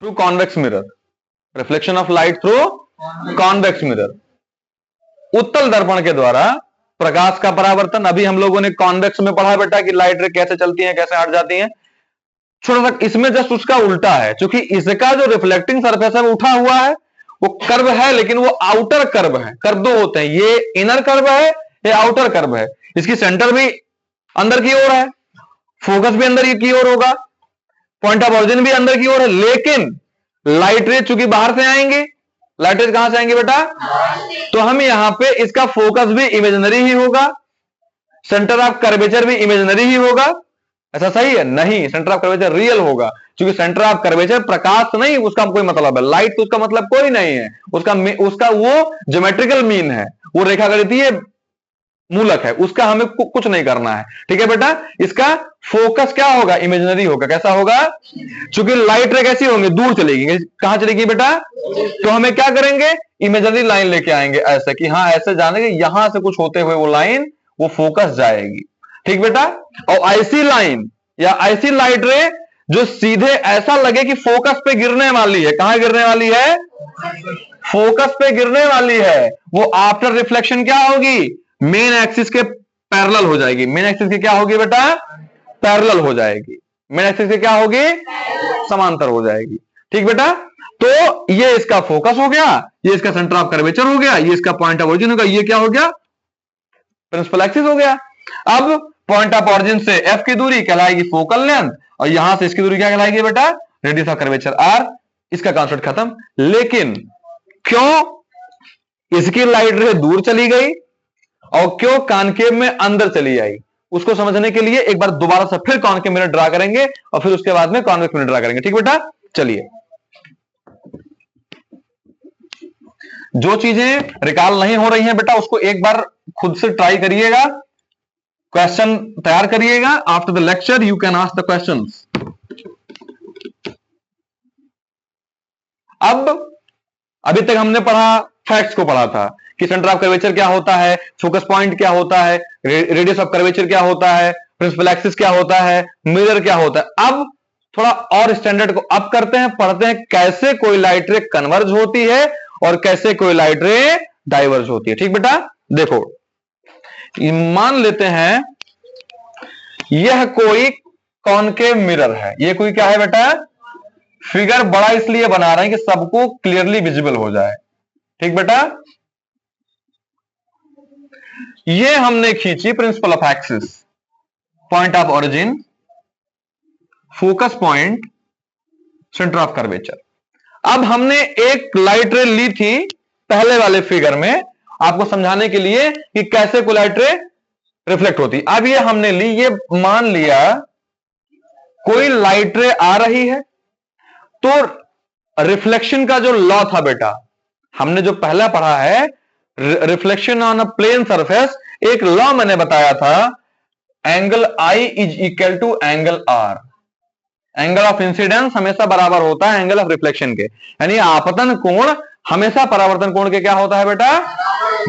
Through convex mirror, reflection of light through convex mirror, उत्तल दर्पण के द्वारा प्रकाश का परावर्तन। अभी हम लोगों ने कॉन्वेक्स में पढ़ा बेटा कि लाइट रे कैसे चलती है, कैसे हट जाती है। छोटा सा इसमें जस्ट उसका उल्टा है, क्योंकि इसका जो रिफ्लेक्टिंग सरफेस है वो उठा हुआ है, वो कर्व है, लेकिन वो आउटर कर्व है। कर्व दो होते हैं, ये इनर कर्व है, ये आउटर कर्व है। इसकी सेंटर भी अंदर की ओर है, फोकस भी अंदर की ओर होगा, पॉइंट ऑफ ऑरिजिन भी अंदर की ओर है। लेकिन लाइट रे चूंकि बाहर से आएंगे, लाइट रेज कहां से आएंगे बेटा? तो हम यहां पे इसका फोकस भी इमेजिनरी ही होगा, सेंटर ऑफ कर्वेचर भी इमेजिनरी ही होगा। ऐसा सही है? नहीं, सेंटर ऑफ कर्वेचर रियल होगा, क्योंकि सेंटर ऑफ कर्वेचर प्रकाश नहीं, उसका कोई मतलब है, लाइट तो उसका मतलब कोई नहीं है, उसका वो ज्योमेट्रिकल मीन है, वो रेखागणितीय मूलक है, उसका हमें कुछ नहीं करना है। ठीक है बेटा, इसका फोकस क्या होगा? इमेजिनरी होगा। कैसा होगा? क्योंकि लाइट रे कैसी होंगी? दूर चलेगी। कहां चलेगी बेटा? तो हमें क्या करेंगे? इमेजिनरी लाइन लेके आएंगे ऐसे कि हाँ ऐसे जानेंगे, यहां से कुछ होते हुए वो लाइन वो फोकस जाएगी। ठीक बेटा, और ऐसी लाइन या ऐसी लाइट रे जो सीधे ऐसा लगे कि फोकस पे गिरने वाली है। कहां गिरने वाली है? फोकस पे गिरने वाली है, वो आफ्टर रिफ्लेक्शन क्या होगी? मेन एक्सिस के पैरेलल हो जाएगी। मेन एक्सिस की क्या होगी बेटा? पैरेलल हो जाएगी। मेन एक्सिस की क्या होगी? समांतर हो जाएगी। ठीक बेटा, तो ये इसका फोकस हो गया, ये इसका सेंटर ऑफ कर्वेचर हो गया, ये इसका पॉइंट ऑफ ओरिजिन होगा, ये क्या हो गया? प्रिंसिपल एक्सिस हो गया। अब पॉइंट ऑफ ऑरिजिन से एफ की दूरी कहलाएगी फोकल लेंथ, और यहां से इसकी दूरी क्या कहलाएगी बेटा? Radius of curvature R. इसका कॉन्सेप्ट खत्म। लेकिन क्यों इसकी लाइट रे दूर चली गई और क्यों कॉनकेव में अंदर चली आई, उसको समझने के लिए एक बार दोबारा से फिर कॉनकेव मिरर ड्रा करेंगे और फिर उसके बाद में कॉन्वेक्स मिरर ड्रा करेंगे। ठीक बेटा, चलिए जो चीजें रिकॉल नहीं हो रही हैं बेटा उसको एक बार खुद से ट्राई करिएगा, क्वेश्चन तैयार करिएगा। After the lecture you can ask the questions. अब अभी तक हमने पढ़ा, फैक्ट्स को पढ़ा था कि सेंटर ऑफ कर्वेचर क्या होता है, फोकस पॉइंट क्या होता है, रेडियस ऑफ कर्वेचर क्या होता है, प्रिंसिपल एक्सिस क्या होता है, मिरर क्या होता है। अब थोड़ा और स्टैंडर्ड को अप करते हैं, पढ़ते हैं कैसे कोई लाइट रे कन्वर्ज होती है और कैसे कोई लाइट रे डाइवर्ज होती है। ठीक बेटा, देखो मान लेते हैं यह कोई कॉनकेव मिरर है। ये कोई क्या है बेटा? फिगर बड़ा इसलिए बना रहे हैं कि सबको क्लियरली विजिबल हो जाए। ठीक बेटा, ये हमने खींची principle of axis, point of origin, focus point, centre of curvature. अब हमने एक लाइट रे ली थी पहले वाले फिगर में आपको समझाने के लिए कि कैसे कोई लाइट रे रिफ्लेक्ट होती। अब ये हमने ली, ये मान लिया कोई लाइट रे आ रही है, तो रिफ्लेक्शन का जो लॉ था बेटा, हमने जो पहला पढ़ा है reflection on a plane surface, एक लॉ मैंने बताया था, angle I is equal to angle R. Angle of incidence हमेशा बराबर होता है एंगल ऑफ रिफ्लेक्शन के, यानी आपतन कोण हमेशा परावर्तन कोण के क्या होता है बेटा?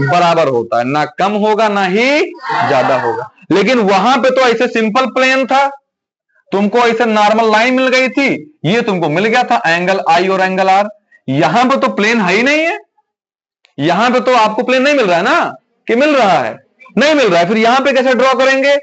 बराबर होता है, ना कम होगा ना ही ज्यादा होगा। लेकिन वहां पे तो ऐसे सिंपल प्लेन था, तुमको ऐसे नॉर्मल लाइन मिल गई थी, ये तुमको मिल गया था एंगल आई और एंगल आर। यहां पे तो प्लेन है ही नहीं है, यहां पे तो आपको प्लेन नहीं मिल रहा है ना, कि मिल रहा है? नहीं मिल रहा है। फिर यहां पे कैसे ड्रॉ करेंगे?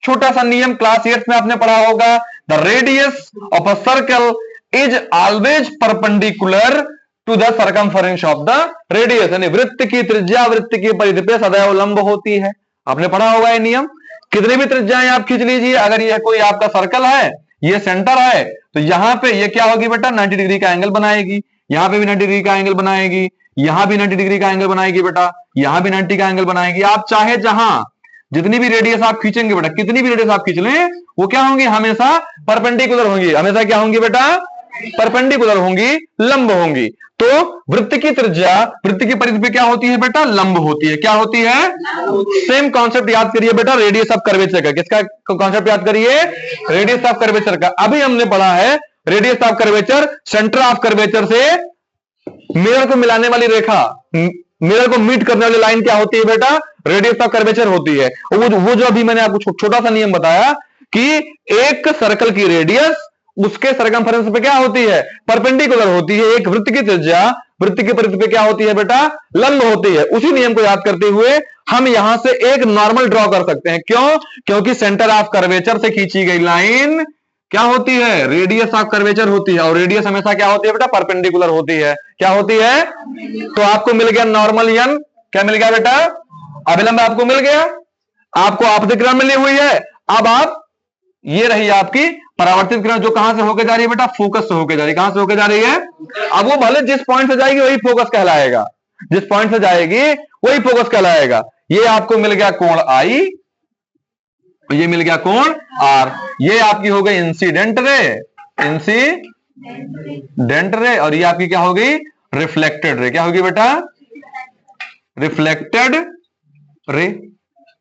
छोटा सा नियम क्लास 8 में आपने पढ़ा होगा, the radius of a circle is always perpendicular to the circumference of the radius, यानी वृत्त की त्रिज्या वृत्त की परिधि पे सदैव लंब होती है। आपने पढ़ा होगा ये नियम। कितनी भी त्रिज्याएं आप खींच लीजिए, अगर यह कोई आपका सर्कल है, ये सेंटर है, तो यहां पे ये क्या होगी बेटा? 90 डिग्री का एंगल बनाएगी, यहां पे भी 90 डिग्री का एंगल बनाएगी, यहां भी 90 डिग्री का एंगल बनाएगी बेटा, यहां भी 90 का एंगल बनाएगी। आप चाहे जहां जितनी भी रेडियस आप खींचेंगे बेटा, कितनी भी रेडियस आप खींच लें, वो क्या होंगी? हमेशा परपेंडिकुलर होंगी। हमेशा क्या होंगी बेटा? परपेंडिकुलर होंगी, लंब होंगी। तो वृत्त की त्रिज्या वृत्त की परिधि पे क्या होती है बेटा? लंब होती है। क्या होती है? सेम कॉन्सेप्ट याद करिए बेटा रेडियस ऑफ कर्वेचर का। किसका कॉन्सेप्ट याद करिए? रेडियस ऑफ कर्वेचर का। अभी हमने पढ़ा है radius of curvature, centre of curvature से मिरर को मिलाने वाली रेखा, मिरर को मीट करने वाली लाइन क्या होती है बेटा? रेडियस ऑफ कर्वेचर होती है। वो जो अभी मैंने आपको छोटा सा नियम बताया कि एक सर्कल की रेडियस उसके सरकमफेरेंस पे क्या होती है, परपेंडिकुलर होती है। एक वृत्त की त्रिज्या वृत्त की परिधि पे क्या होती है बेटा, लंब होती है। उसी नियम को याद करते हुए हम यहां से एक नॉर्मल ड्रॉ कर सकते हैं। क्यों? क्योंकि सेंटर ऑफ कर्वेचर से खींची गई लाइन क्या होती है, रेडियस ऑफ कर्वेचर होती है, और रेडियस हमेशा क्या होती है बेटा, परपेंडिकुलर होती है। क्या होती है? तो आपको मिल गया नॉर्मल यन, क्या मिल गया बेटा, अभिलंब आपको मिल गया, आपको आपतित किरण मिली हुई है। अब आप, ये रही आपकी परावर्तित किरण जो कहां से होकर जा रही है बेटा, फोकस से होकर जा रही है। कहां से होकर जा रही है? अब वो भले जिस पॉइंट से जाएगी वही फोकस कहलाएगा, जिस पॉइंट से जाएगी वही फोकस कहलाएगा। ये आपको मिल गया कोण आई, ये मिल गया कोण आर। ये आपकी हो गई इंसिडेंट रे, इंसिडेंट रे, और ये आपकी क्या हो गई, रिफ्लेक्टेड रे। क्या होगी बेटा, रिफ्लेक्टेड रे।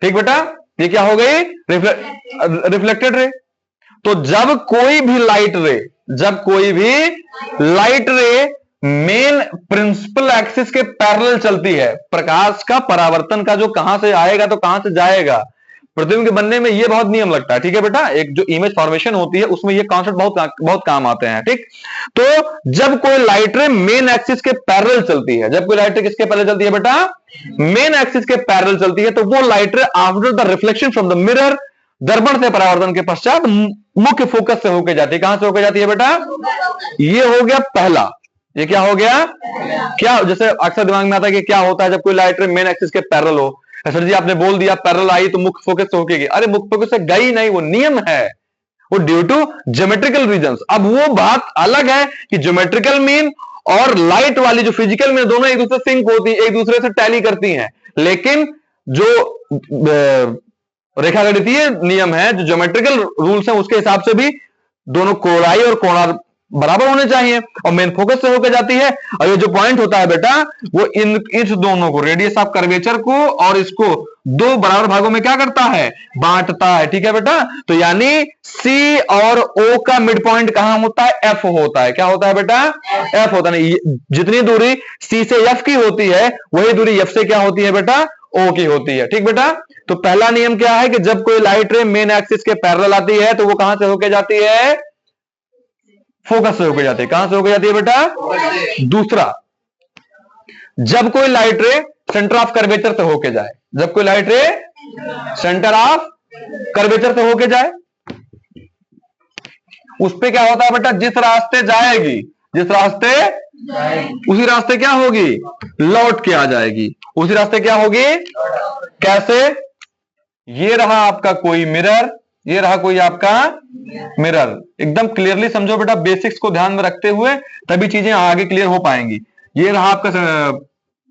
ठीक बेटा, ये क्या हो गई, रिफ्लेक्टेड रे। तो जब कोई भी light ray main principal axis के पैरेलल चलती है, प्रकाश का परावर्तन का जो कहां से आएगा तो कहां से जाएगा, प्रतिबिंब के बनने में ये बहुत नियम लगता है। ठीक है बेटा, एक जो इमेज फॉर्मेशन होती है उसमें ये कॉन्सेप्ट बहुत काम आते हैं। ठीक, तो जब कोई लाइट रे मेन एक्सिस के पैरेलल चलती है, जब कोई लाइट रे किसके पैरेलल चलती है बेटा, मेन एक्सिस के पैरेलल चलती है, तो वो लाइट रे after the reflection from the mirror, दर्पण से परावर्तन के पश्चात मुख्य फोकस से होकर जाती है। कहां से होकर जाती है बेटा, ये हो गया पहला। ये क्या हो गया, क्या जैसे अक्सर दिमाग में आता है कि क्या होता है जब कोई लाइट रे मेन एक्सिस के पैरेलल हो। सर जी आपने बोल दिया पैरेलल आई तो मुख्य फोकस से होके गई। अरे मुख्य फोकस से गई नहीं, वो नियम है, वो ड्यू टू ज्योमेट्रिकल रीजंस। अब वो बात अलग है कि ज्योमेट्रिकल मीन और लाइट वाली जो फिजिकल मीन, दोनों एक दूसरे से सिंक होती है, एक दूसरे से टैली करती हैं। लेकिन जो रेखागणितीय नियम है, जो ज्योमेट्रिकल रूल्स हैं, उसके हिसाब से भी दोनों कोणाई और कोणार बराबर होने चाहिए, और मेन फोकस से होकर जाती है। और ये जो पॉइंट होता है बेटा, वो इस दोनों को, रेडियस ऑफ कर्वेचर को और इसको दो बराबर भागों में क्या करता है, बांटता है। ठीक है बेटा, तो यानी सी और ओ का मिड पॉइंट कहां होता है, एफ होता है। क्या होता है बेटा, एफ होता है। जितनी दूरी सी से एफ की होती है, वही दूरी एफ से क्या होती है बेटा, ओ की होती है। ठीक बेटा, तो पहला नियम क्या है कि जब कोई लाइट रे मेन एक्सिस के पैरेलल आती है तो वो कहां से होकर जाती है, फोकस से होकर जाती है। कहां से होकर जाती है बेटा? दूसरा, जब कोई लाइट रे सेंटर ऑफ कर्वेचर से होकर जाए, जब कोई लाइट रे सेंटर ऑफ कर्वेचर से होकर जाए, उस पे क्या होता है बेटा, जिस रास्ते जाएगी, जिस रास्ते, उसी रास्ते क्या होगी, लौट के आ जाएगी। उसी रास्ते क्या होगी, कैसे? ये रहा आपका कोई मिरर, ये रहा कोई आपका मिरर। एकदम क्लियरली समझो बेटा, बेसिक्स को ध्यान में रखते हुए तभी चीजें आगे क्लियर हो पाएंगी। ये रहा आपका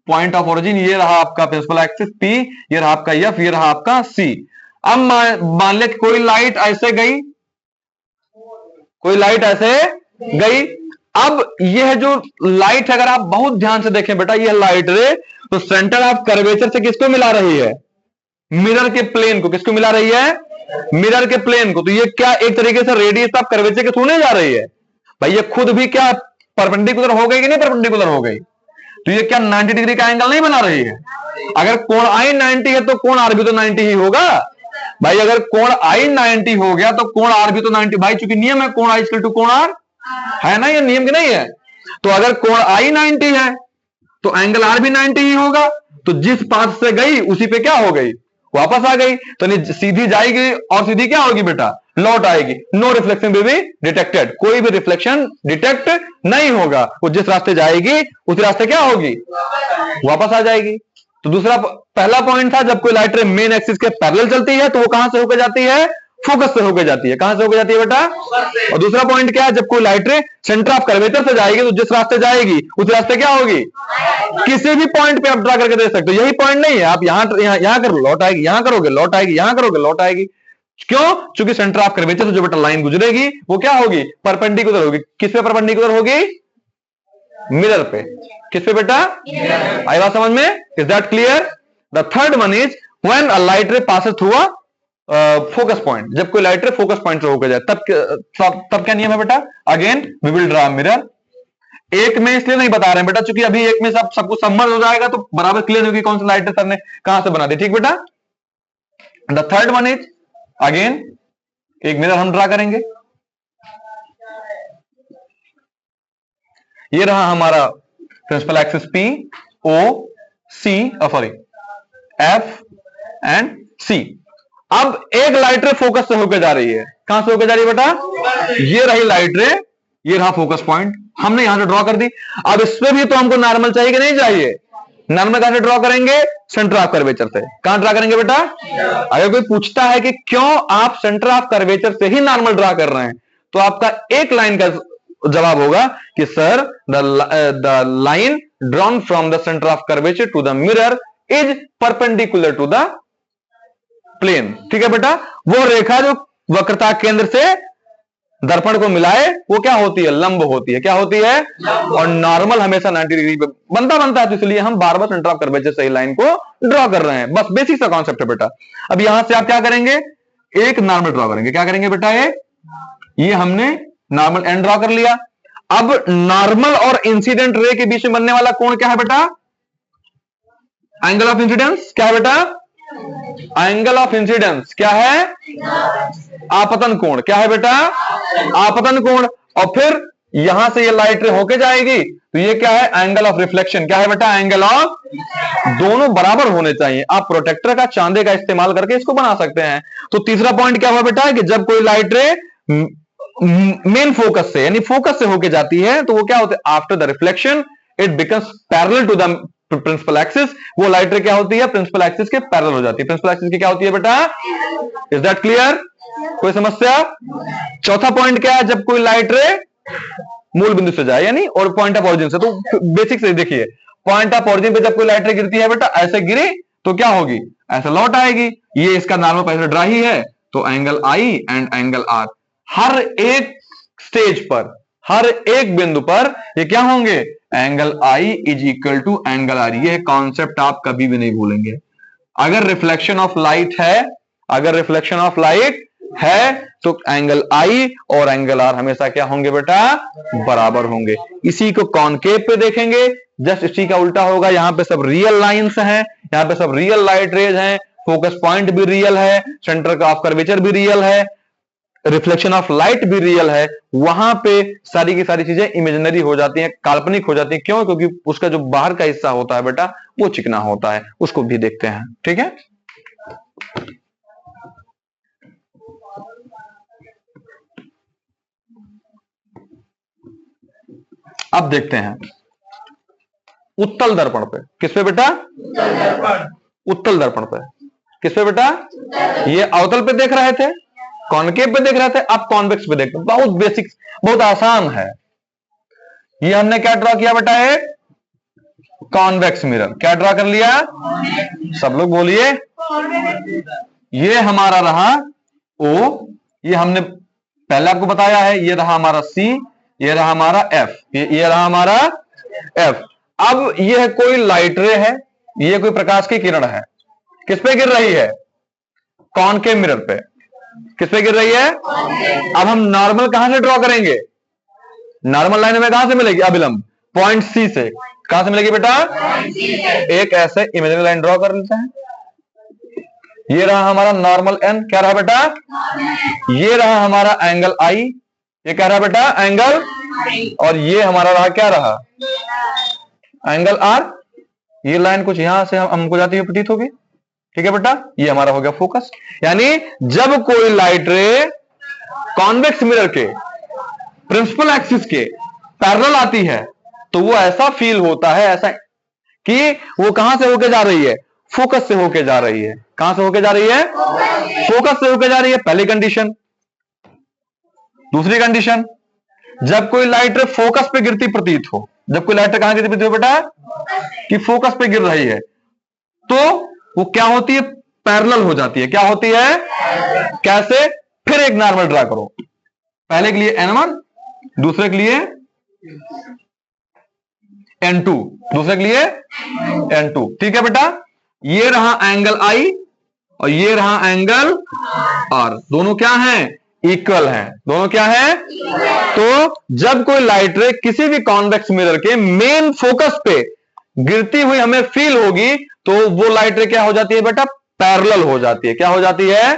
पॉइंट ऑफ ओरिजिन, ये रहा आपका प्रिंसिपल एक्सिस पी, ये रहा आपका एफ, ये रहा आपका सी। अब मान ले कोई लाइट ऐसे गई, कोई लाइट ऐसे गई। अब यह जो लाइट है, अगर आप बहुत ध्यान से देखें बेटा, यह लाइट रे तो सेंटर ऑफ कर्वेचर से किसको मिला रही है, मिरर के प्लेन को। किसको मिला रही है, मिरर के प्लेन को। तो ये क्या एक तरीके से रेडियस ऑफ कर्वेचर के थ्रू नहीं जा रही है भाई, ये खुद भी क्या परपेंडिकुलर हो गई कि नहीं परपेंडिकुलर हो गई। तो ये क्या 90 डिग्री का एंगल नहीं बना रही है। अगर कोण आई 90 है तो कोण आर भी तो 90 ही होगा भाई। अगर कोण आई 90 हो गया तो कोण आर भी तो 90 भाई, चूंकि नियम है कोण आई इक्वल टू कोण आर, है ना, ये नियम की नहीं है। तो अगर कोण आई 90 है तो एंगल आर भी 90 ही होगा। तो जिस पाथ से गई उसी पे क्या हो गई, वापस आ गई। तो नहीं सीधी जाएगी और सीधी क्या होगी बेटा, लौट आएगी। No reflection will be detected, कोई भी रिफ्लेक्शन डिटेक्ट नहीं होगा। वो जिस रास्ते जाएगी उसी रास्ते क्या होगी, वापस आ जाएगी। तो दूसरा, पहला पॉइंट था जब कोई लाइट रे मेन एक्सिस के पैरेलल चलती है तो वो कहां से होकर जाती है, फोकस से होकर जाती है। कहां से होकर जाती है बेटा? और दूसरा पॉइंट क्या है, जब कोई लाइट रे सेंटर ऑफ कर्वेचर से जाएगी तो जिस रास्ते जाएगी उस रास्ते क्या होगी, किसी भी पॉइंट पे आप ड्रा करके दे सकते हो। यही पॉइंट नहीं है, आप यहां करो लौट आएगी, यहां करोगे लौट आएगी, यहां करोगे लौट आएगी। क्यों? क्योंकि सेंटर ऑफ कर्वेचर से जो बेटा लाइन गुजरेगी वो क्या होगी, परपेंडिकुलर होगी। किस पे परपेंडिकुलर होगी, मिरर पे। किस पे बेटा, आई बात समझ में? Is that clear? The third one is when a light ray passes through a focus point. जब कोई लाइट रे फोकस पॉइंट से होकर जाए तब क्या नियम है बेटा, again we will draw mirror. एक में इसलिए नहीं बता रहे हैं बेटा, क्योंकि अभी एक में सब कुछ सबमर्ज हो जाएगा तो बराबर क्लियर होगी कौन सी लाइट सर ने कहां से बना दी। ठीक बेटा, the third one is again एक मिरर हम ड्रा करेंगे। ये रहा हमारा principal axis P, O, C, sorry F and C। अब एक लाइट रे फोकस से होकर जा रही है। कहां से होकर जा रही है बेटा? ये रही लाइट रे, ये रहा फोकस पॉइंट, हमने यहां से ड्रॉ कर दी। अब इसमें भी तो हमको नॉर्मल चाहिए कि नहीं चाहिए? नॉर्मल कहां से ड्रॉ करेंगे? सेंटर ऑफ कर्वेचर से। कहां ड्रॉ करेंगे बेटा? अगर कोई पूछता है कि क्यों आप सेंटर ऑफ कर्वेचर से ही नॉर्मल ड्रॉ कर रहे हैं, तो आपका एक लाइन का जवाब होगा कि sir the line drawn from the centre of curvature to the mirror is perpendicular to the plane. ठीक है बेटा, वो रेखा जो वक्रता केंद्र से दर्पण को मिलाए वो क्या होती है? लंब होती है। क्या होती है? और नॉर्मल हमेशा 90 डिग्री पे बनता है, तो इसलिए हम बार बार सेंटर ऑफ कर्वेचर से लाइन को ड्रॉ कर रहे हैं। बस बेसिक सा कॉन्सेप्ट है बेटा। अब यहां से आप क्या करेंगे? एक नॉर्मल ड्रॉ करेंगे। क्या करेंगे बेटा? ये हमने नॉर्मल एंड ड्रॉ कर लिया। अब नॉर्मल और इंसिडेंट रे के बीच में बनने वाला कोण क्या है बेटा? Angle of incidence. क्या है बेटा? एंगल ऑफ इंसिडेंस क्या है? आपतन कोण। क्या है बेटा? आपतन कोण। और फिर यहां से ये लाइट रे होके जाएगी तो ये क्या है? Angle of reflection. क्या है बेटा? एंगल ऑफ, दोनों बराबर होने चाहिए। आप प्रोटेक्टर का, चांदे का इस्तेमाल करके इसको बना सकते हैं। तो तीसरा पॉइंट क्या हुआ बेटा? कि जब कोई लाइट रे मेन फोकस से यानी फोकस से होके जाती है तो वो क्या होता है? After the reflection it becomes parallel to the principal axis. वो लाइट रे क्या होती है? प्रिंसिपल एक्सिस के पैरेलल हो जाती है। प्रिंसिपल एक्सिस की क्या होती है बेटा? Is that clear? कोई समस्या? चौथा पॉइंट क्या है? जब कोई लाइट रे मूल बिंदु से जाए यानी और पॉइंट ऑफ ऑरिजिन से, तो बेसिक से देखिए, पॉइंट ऑफ ऑरिजिन पे जब कोई लाइट रे गिरती है बेटा, ऐसे गिरी तो क्या होगी? ऐसे लौट आएगी। ये इसका नॉर्मल पैसे ड्रा ही है, तो angle I and angle R हर एक स्टेज पर, हर एक बिंदु पर ये क्या होंगे? Angle I is equal to angle R। ये कॉन्सेप्ट आप कभी भी नहीं भूलेंगे। अगर रिफ्लेक्शन ऑफ लाइट है, अगर रिफ्लेक्शन ऑफ लाइट है तो एंगल I और एंगल R हमेशा क्या होंगे बेटा? बराबर होंगे। इसी को कॉनकेव पे देखेंगे, जस्ट इसी का उल्टा होगा। यहां पे सब रियल लाइंस हैं, यहां पे सब रियल लाइट रेज हैं, फोकस पॉइंट भी रियल है, सेंटर ऑफ कर्वेचर भी रियल है, रिफ्लेक्शन ऑफ लाइट भी रियल है। वहां पे सारी की सारी चीजें इमेजिनरी हो जाती हैं, काल्पनिक हो जाती हैं। क्यों? क्योंकि उसका जो बाहर का हिस्सा होता है बेटा वो चिकना होता है। उसको भी देखते हैं। ठीक है, अब देखते हैं उत्तल दर्पण पे। किस पे बेटा? उत्तल दर्पण पे। किस पे बेटा? ये अवतल पे देख रहे थे, कॉनकेव पे देख रहे थे, अब कॉन्वेक्स पे देखते हैं। बहुत बेसिक, बहुत आसान है। ये हमने क्या ड्रॉ किया बेटा? एक कॉन्वेक्स मिरर। क्या ड्रॉ कर लिया? सब लोग बोलिए। ये हमारा रहा O, ये हमने पहले आपको बताया है। ये रहा हमारा C, ये रहा हमारा F, ये रहा हमारा F। अब ये कोई लाइट रे है, ये कोई प्रकाश की किरण है। किस पे गिर रही है? कॉनकेव मिरर पे। किस पे गिर रही है? अब हम नॉर्मल कहां से ड्रॉ करेंगे? नॉर्मल लाइन में कहां से मिलेगी? अभिलंब पॉइंट C से। कहां से मिलेगी बेटा? एक ऐसे इमेजिनरी लाइन ड्रॉ कर लेते हैं। ये रहा हमारा नॉर्मल N। क्या रहा बेटा? ये रहा हमारा एंगल I। ये क्या रहा बेटा? एंगल। और ये हमारा रहा, क्या रहा? Angle R। ये लाइन कुछ यहां से हमको जाती हुई प्रतीत होगी। ठीक है बेटा, ये हमारा हो गया फोकस। यानी जब कोई लाइट रे कॉन्वेक्स मिरर के प्रिंसिपल एक्सिस के पैरेलल आती है तो वो ऐसा फील होता है, ऐसा कि वो कहां से होके जा रही है? फोकस से होके जा रही है। कहां से होके जा रही है? फोकस से होके जा रही है, पहली कंडीशन। दूसरी कंडीशन, जब कोई लाइट रे फोकस पे गिरती प्रतीत हो। जब कोई लाइट रे कहां गिरती प्रतीत हो बेटा? कि फोकस पे गिर रही है, तो वो क्या होती है? पैरेलल हो जाती है। क्या होती है? कैसे? फिर एक नॉर्मल ड्रा करो। पहले के लिए N1, दूसरे के लिए N2, दूसरे के लिए N2। ठीक है बेटा, ये रहा एंगल I और ये रहा एंगल R। दोनों क्या हैं? इक्वल हैं। दोनों क्या है? तो जब कोई लाइट रे किसी भी कॉन्वेक्स मिरर के मेन फोकस पे गिरती हुई हमें फील होगी तो वो लाइट रे क्या हो जाती है बेटा? पैरेलल हो जाती है। क्या हो जाती है?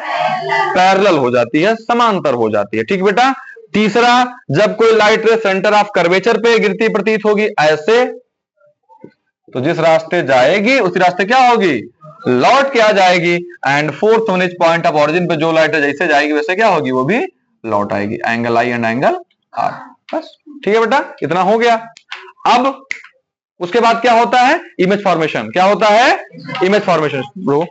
पैरेलल हो जाती है, समांतर हो जाती है। ठीक बेटा, तीसरा, जब कोई लाइट रे सेंटर ऑफ कर्वेचर पे गिरती प्रतीत होगी ऐसे, तो जिस रास्ते जाएगी उसी रास्ते क्या होगी, लौट के आ जाएगी। And fourth one is point of origin पे जो लाइट जैसे जाएगी वैसे क्या होगी, वो भी लौट आएगी। Angle I and angle R. बस ठीक है बेटा, इतना हो गया। अब उसके बाद क्या होता है, इमेज फॉर्मेशन। क्या होता है, इमेज फॉर्मेशन ब्रो।